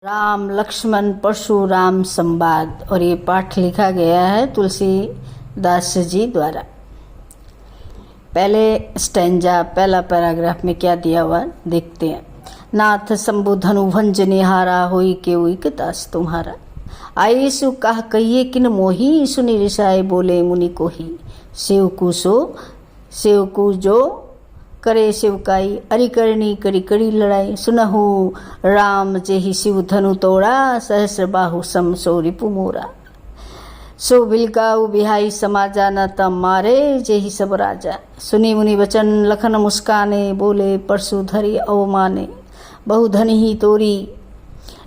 राम लक्ष्मण परशुराम संवाद। और ये पाठ लिखा गया है तुलसीदास जी द्वारा। पहले स्टैंजा पहला पैराग्राफ में क्या दिया हुआ देखते हैं। नाथ शंभु धनु भंज निहारा होई के उइक दास तुम्हारा। आये सु कह कहिए किन मोही सुनि रिसाए बोले मुनि कोही। सेवकु जो करे सेवकाई अरि करनी करी करी लड़ाई। सुनहु राम जेहि शिव धनु तोड़ा सहस्र बाहु सम सो रिपु मोरा। सो बिलकाऊ बिहाई समाजा न तम मारे जेहि सब राजा। सुनी मुनि वचन लखन मुस्काने बोले परसु धरि अवमाने। बहु धनि ही तोरी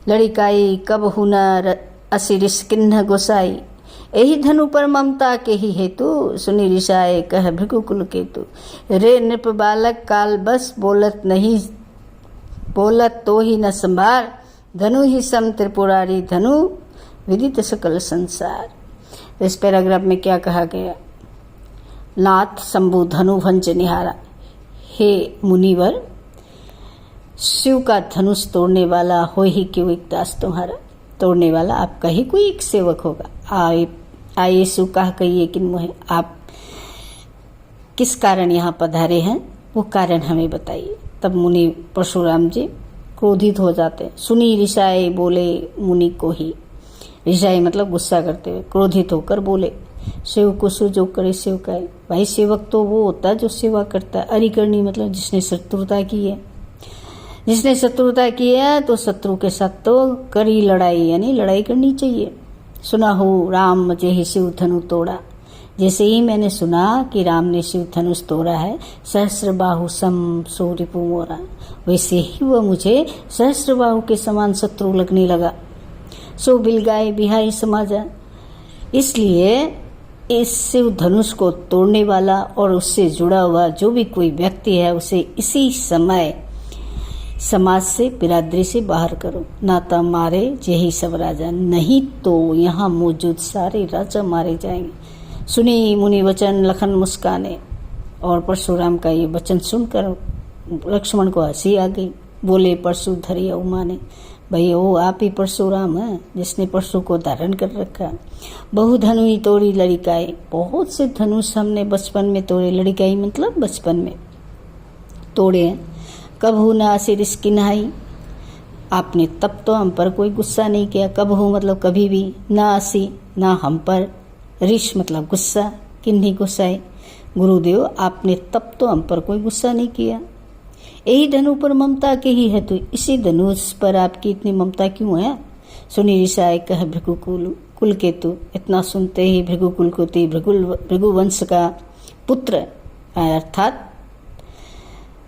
लड़िकाई कब हुनर असिरिस किन्ह गोसाई। यही धनु पर ममता के ही हेतु सुनि रिसाए कह भृगुकुल केतु। रे नृप बालक काल बस बोलत नहीं बोलत तो ही न संभार। धनु ही सम त्रिपुरारी धनु विदित सकल संसार। तो इस पैराग्राफ में क्या कहा गया। नाथ शंभु धनु भंज निहारा। हे मुनिवर शिव का धनुष तोड़ने वाला हो ही क्यों एक दास तुम्हारा। तोड़ने वाला आपका ही कोई एक सेवक होगा। आये सु कह कहिए कि मोहे आप किस कारण यहाँ पधारे हैं वो कारण हमें बताइए। तब मुनि परशुराम जी क्रोधित हो जाते हैं। सुनी रिसाए बोले मुनि को ही। रिसाए मतलब गुस्सा करते हुए क्रोधित होकर बोले सेवक सु जो करे सेवकाई। भाई सेवक तो वो होता है जो सेवा करता है। अरि करनी मतलब जिसने शत्रुता की है। जिसने शत्रुता की है तो शत्रु के साथ तो करी लड़ाई यानी लड़ाई करनी चाहिए। सुना हो राम जेहि शिव धनु तोड़ा। जैसे ही मैंने सुना कि राम ने शिव धनुष तोड़ा है सहस्र बाहु सम सो रिपु मोरा, वैसे ही वह मुझे सहस्र बाहु के समान शत्रु लगने लगा। सो बिलगाए बिहाई समाजा। इसलिए इस शिव धनुष को तोड़ने वाला और उससे जुड़ा हुआ जो भी कोई व्यक्ति है उसे इसी समय समाज से बिरादरी से बाहर करो। नाता मारे जेहि सब राजा। नहीं तो यहाँ मौजूद सारे राजा मारे जाएंगे। सुनी मुनि वचन लखन मुस्काने। और परशुराम का ये वचन सुनकर लक्ष्मण को हंसी आ गई। बोले परशु धरि अवमाने। भाई वो आप ही परशुराम है जिसने परशु को धारण कर रखा। बहु धनु तोड़ी लड़िकाई। बहुत से धनुष हमने बचपन में तोड़े। लड़िकाई मतलब बचपन में तोड़े हैं। कब हो ना सिरिस किन्हाई। आपने तब तो हम पर कोई गुस्सा नहीं किया। कब हो मतलब कभी भी। ना असी ना हम पर। रिश मतलब गुस्सा। किन्ही गुस्साए। गुरुदेव आपने तब तो हम पर कोई गुस्सा नहीं किया। यही धनु पर ममता के ही है तो इसी धनुष पर आपकी इतनी ममता क्यों है। सुनी रिसाए कह भृगुकुल केतु। इतना सुनते ही भृगुकुल कोति भृगुवंश का पुत्र अर्थात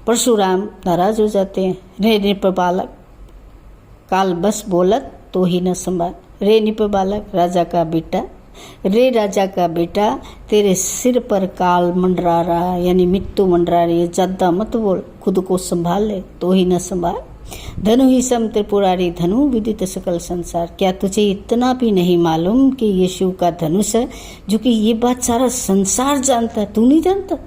परशुराम नाराज हो जाते हैं। रे नृप बालक काल बस बोलत तो ही न संभाल। रे नृप बालक राजा का बेटा। रे राजा का बेटा तेरे सिर पर काल मंडरा रहा यानी मृत्यु मंडरा रही है। ज्यादा मत बोल खुद को संभाल ले तो ही न संभाल। धनु ही सम त्रिपुरारी धनु विदित सकल संसार। क्या तुझे इतना भी नहीं मालूम कि ये शिव का धनुष है जो कि ये बात सारा संसार जानता है। तू नहीं जानता।